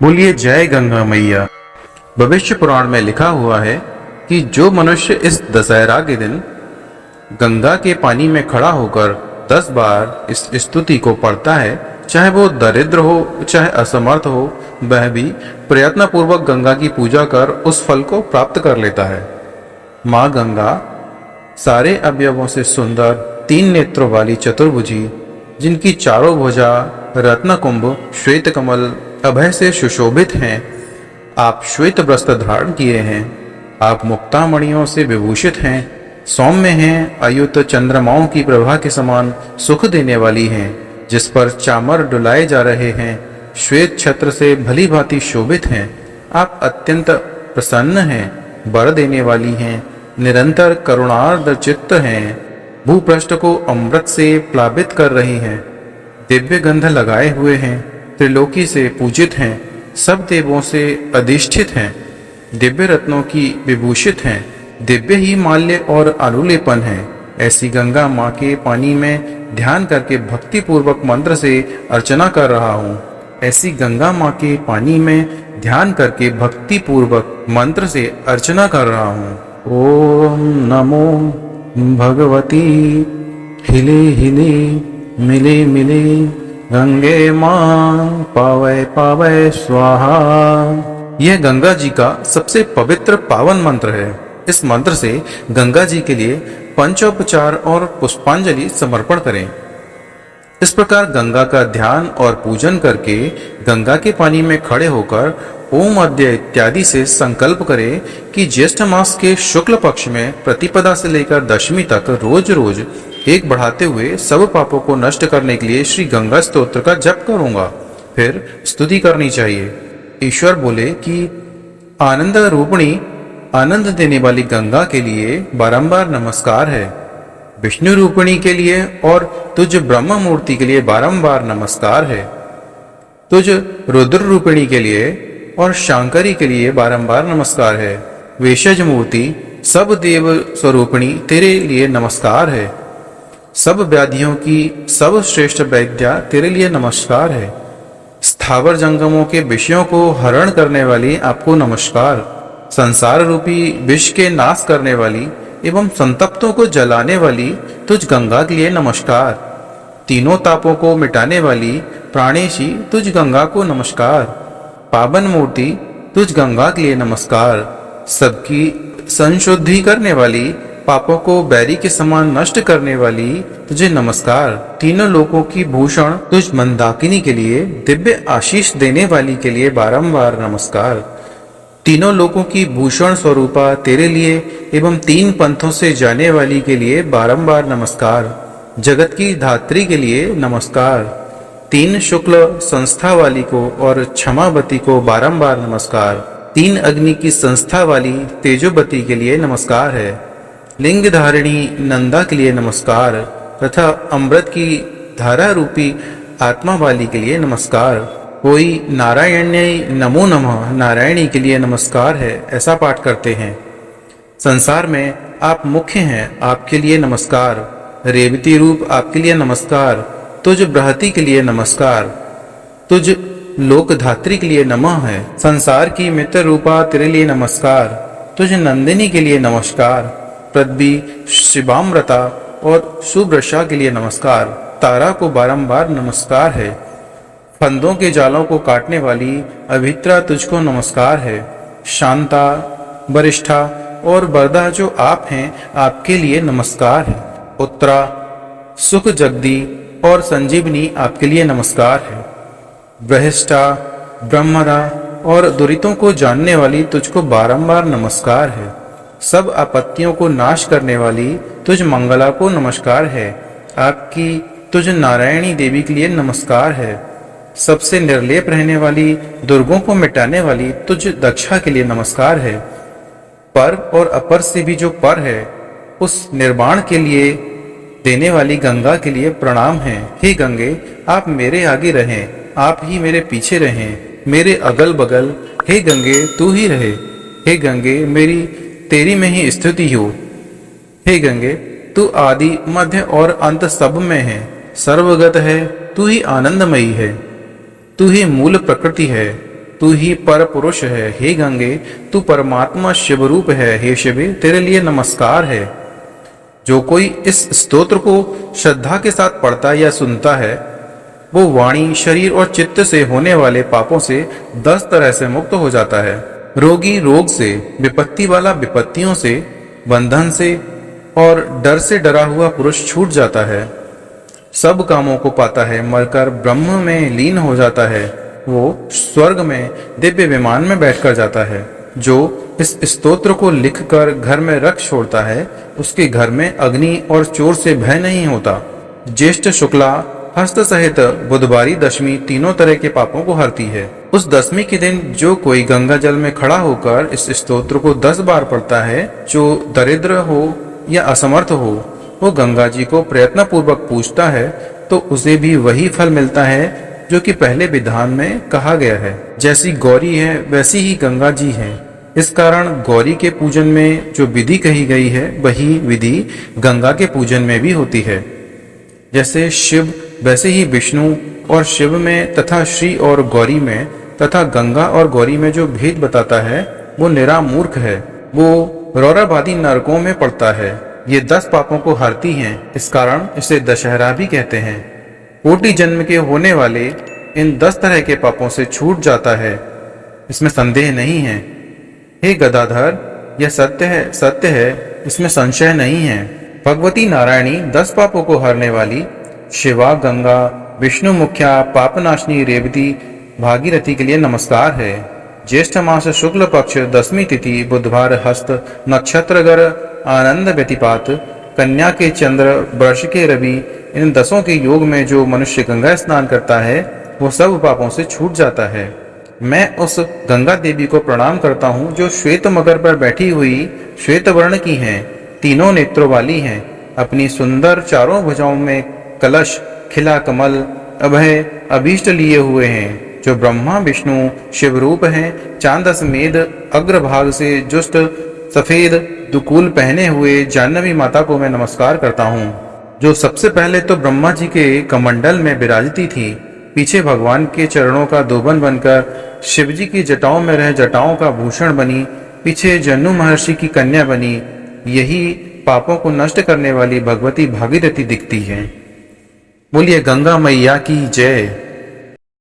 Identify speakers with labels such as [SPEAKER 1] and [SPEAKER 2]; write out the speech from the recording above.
[SPEAKER 1] बोलिए जय गंगा मैया। भविष्य पुराण में लिखा हुआ है कि जो मनुष्य इस दशहरा के दिन गंगा के पानी में खड़ा होकर 10 बार इस स्तुति को पढ़ता है, चाहे वो दरिद्र हो चाहे असमर्थ हो, वह भी प्रयत्न पूर्वक गंगा की पूजा कर उस फल को प्राप्त कर लेता है। माँ गंगा सारे अवयवों से सुंदर 3 नेत्रों वाली चतुर्भुजी, जिनकी चारों भुजा रत्न कुंभ श्वेत कमल अभय से सुशोभित हैं। आप श्वेत वस्त्र धारण किए हैं, आप मुक्तामणियों से विभूषित हैं, सौम्य हैं, अयुत चंद्रमाओं की प्रभा के समान सुख देने वाली हैं, जिस पर चामर डुलाए जा रहे हैं, श्वेत छत्र से भली भांति शोभित हैं। आप अत्यंत प्रसन्न हैं, वर देने वाली हैं, निरंतर करुणार्द्र चित्त हैं, भूपृष्ठ को अमृत से प्लावित कर रही हैं, दिव्य गंध लगाए हुए हैं, त्रिलोकी से पूजित हैं, सब देवों से अधिष्ठित हैं, दिव्य रत्नों की विभूषित हैं, दिव्य ही माल्य और अनुलेपन है। ऐसी गंगा माँ के पानी में ध्यान करके भक्ति पूर्वक मंत्र से अर्चना कर रहा हूँ। ऐसी गंगा माँ के पानी में ध्यान करके भक्ति पूर्वक मंत्र से अर्चना कर रहा हूँ। ओम नमो भगवती हिले हिले मिले मिले गंगे माँ पावै पावै स्वाहा। यह गंगा जी का सबसे पवित्र पावन मंत्र है। इस मंत्र से गंगा जी के लिए पंचोपचार और पुष्पांजलि समर्पण करें। इस प्रकार गंगा का ध्यान और पूजन करके गंगा के पानी में खड़े होकर ओम अद्य इत्यादि से संकल्प करें कि ज्येष्ठ मास के शुक्ल पक्ष में प्रतिपदा से लेकर दशमी तक रोज रोज एक बढ़ाते हुए सब पापों को नष्ट करने के लिए श्री गंगा स्तोत्र का जप करूंगा। फिर स्तुति करनी चाहिए। ईश्वर बोले कि आनंद रूपिणी, आनंद देने वाली गंगा के लिए बारंबार नमस्कार है। विष्णु रूपिणी के लिए और तुझ ब्रह्म मूर्ति के लिए बारंबार नमस्कार है। तुझ रुद्र रूपिणी के लिए और शांकरी के लिए बारंबार नमस्कार है। वेशज मूर्ति सब देव स्वरूपिणी तेरे लिए नमस्कार है। सब व्याधियों की सब श्रेष्ठ वैद्या तेरे लिए नमस्कार है। स्थावर जंगमों के विषयों को हरण करने वाली आपको नमस्कार। संसार रूपी विष के नाश करने वाली एवं संतप्तों को जलाने वाली तुझ गंगा के लिए नमस्कार। तीनों तापों को मिटाने वाली प्राणेशी तुझ गंगा को नमस्कार। पावन मूर्ति तुझ गंगा के लिए नमस्कार। सबकी संशुद्धि करने वाली, पापों को बैरी के समान नष्ट करने वाली तुझे नमस्कार। तीनों लोकों की भूषण तुझ मंदाकिनी के लिए, दिव्य आशीष देने वाली के लिए बारंबार नमस्कार। तीनों लोकों की भूषण स्वरूपा तेरे लिए एवं 3 पंथों से जाने वाली के लिए बारंबार नमस्कार। जगत की धात्री के लिए नमस्कार। 3 शुक्ल संस्था वाली को और क्षमावती को बारंबार नमस्कार। 3 अग्नि की संस्था वाली तेजोवती के लिए नमस्कार है। लिंग धारिणी नंदा के लिए नमस्कार तथा अमृत की धारा रूपी आत्मा वाली के लिए नमस्कार। कोई नारायण्य नमो नमः नारायणी के लिए नमस्कार है ऐसा पाठ करते हैं। संसार में आप मुख्य हैं, आपके लिए नमस्कार। रेवती रूप आपके लिए नमस्कार। तुझ बृहति के लिए नमस्कार। तुझ लोकधात्री के लिए नमः है। संसार की मित्र रूपा तेरे लिए नमस्कार। तुझ नंदिनी के लिए नमस्कार। पृथ्वी शिवामृता और सुब्रषा के लिए नमस्कार। तारा को बारंबार नमस्कार है। फंदों के जालों को काटने वाली अभित्रा तुझको नमस्कार है। शांता, वरिष्ठा और वरदा जो आप हैं, आपके लिए नमस्कार है। उत्तरा, सुख जगदी और संजीवनी आपके लिए नमस्कार है। बृहष्टा, ब्रह्मदा और दुरितों को जानने वाली तुझको बारंबार नमस्कार है। सब आपत्तियों को नाश करने वाली तुझ मंगला को नमस्कार है। आपकी तुझ नारायणी देवी के लिए नमस्कार है। सबसे निर्लेप रहने वाली, दुर्गों को मिटाने वाली तुझ दक्षा के लिए नमस्कार है। पर और अपर से भी जो पर है, उस निर्वाण के लिए देने वाली गंगा के लिए प्रणाम है। हे गंगे, आप मेरे आगे रहें, आप ही मेरे पीछे रहें, मेरे अगल बगल हे गंगे तू ही रहे। हे गंगे, मेरी तेरी में ही स्तुति हो। हे गंगे, तू आदि मध्य और अंत सब में है, सर्वगत है, तू ही आनंदमयी है, तू ही मूल प्रकृति है, तू ही पर पुरुष है, हे गंगे तू परमात्मा शिव रूप है, हे शिवे तेरे लिए नमस्कार है। जो कोई इस स्तोत्र को श्रद्धा के साथ पढ़ता या सुनता है वो वाणी, शरीर और चित्त से होने वाले पापों से 10 तरह से मुक्त हो जाता है। रोगी रोग से, विपत्ति वाला विपत्तियों से, बंधन से और डर से डरा हुआ पुरुष छूट जाता है। सब कामों को पाता है, मरकर ब्रह्म में लीन हो जाता है। वो स्वर्ग में दिव्य विमान में बैठकर जाता है। जो इस स्तोत्र को लिखकर घर में रख छोड़ता है उसके घर में अग्नि और चोर से भय नहीं होता। ज्येष्ठ शुक्ला हस्त सहित बुधवारी दशमी तीनों तरह के पापों को हरती है। उस दशमी के दिन जो कोई गंगा जल में खड़ा होकर इस स्तोत्र को 10 बार पढ़ता है, जो दरिद्र हो या असमर्थ हो, वो गंगा जी को प्रयत्न पूर्वक पूजता है तो उसे भी वही फल मिलता है जो कि पहले विधान में कहा गया है। जैसी गौरी है वैसी ही गंगा जी है। इस कारण गौरी के पूजन में जो विधि कही गई है वही विधि गंगा के पूजन में भी होती है। जैसे शिव वैसे ही विष्णु और शिव में तथा श्री और गौरी में तथा गंगा और गौरी में जो भेद बताता है वो निरा मूर्ख है। वो रौरवादी नरकों में पड़ता है। ये 10 पापों को हरती हैं, इस कारण इसे दशहरा भी कहते हैं। कोटि जन्म के होने वाले इन 10 तरह के पापों से छूट जाता है, इसमें संदेह नहीं है। हे गदाधर, यह सत्य है, इसमें संशय नहीं है। भगवती नारायणी 10 पापों को हरने वाली शिवा, गंगा, विष्णु मुख्या, पापनाशनी रेवती, भागीरथी के लिए नमस्कार है। ज्येष्ठ मास शुक्ल पक्ष दशमी तिथि बुधवार हस्त नक्षत्रगर आनंद व्यतिपात कन्या के चंद्र वर्ष के रवि इन 10 के योग में जो मनुष्य गंगा स्नान करता है वो सब पापों से छूट जाता है। मैं उस गंगा देवी को प्रणाम करता हूँ जो श्वेत मगर पर बैठी हुई श्वेत वर्ण की हैं, तीनों नेत्रों वाली हैं, अपनी सुंदर चारों भुजाओं में कलश, खिला कमल, अभय, अभीष्ट लिए हुए हैं, जो ब्रह्मा विष्णु शिव रूप हैं। चांद समेत अग्रभाग से जुष्ट सफेद दुकूल पहने हुए जाह्नवी माता को मैं नमस्कार करता हूँ, जो सबसे पहले तो ब्रह्मा जी के कमंडल में विराजती थी, पीछे भगवान के चरणों का दोबन बनकर शिव जी की जटाओं में रह जटाओं का भूषण बनी, पीछे जन्नू महर्षि की कन्या बनी। यही पापों को नष्ट करने वाली भगवती भागीरथी दिखती है। बोलिए गंगा मैया की जय।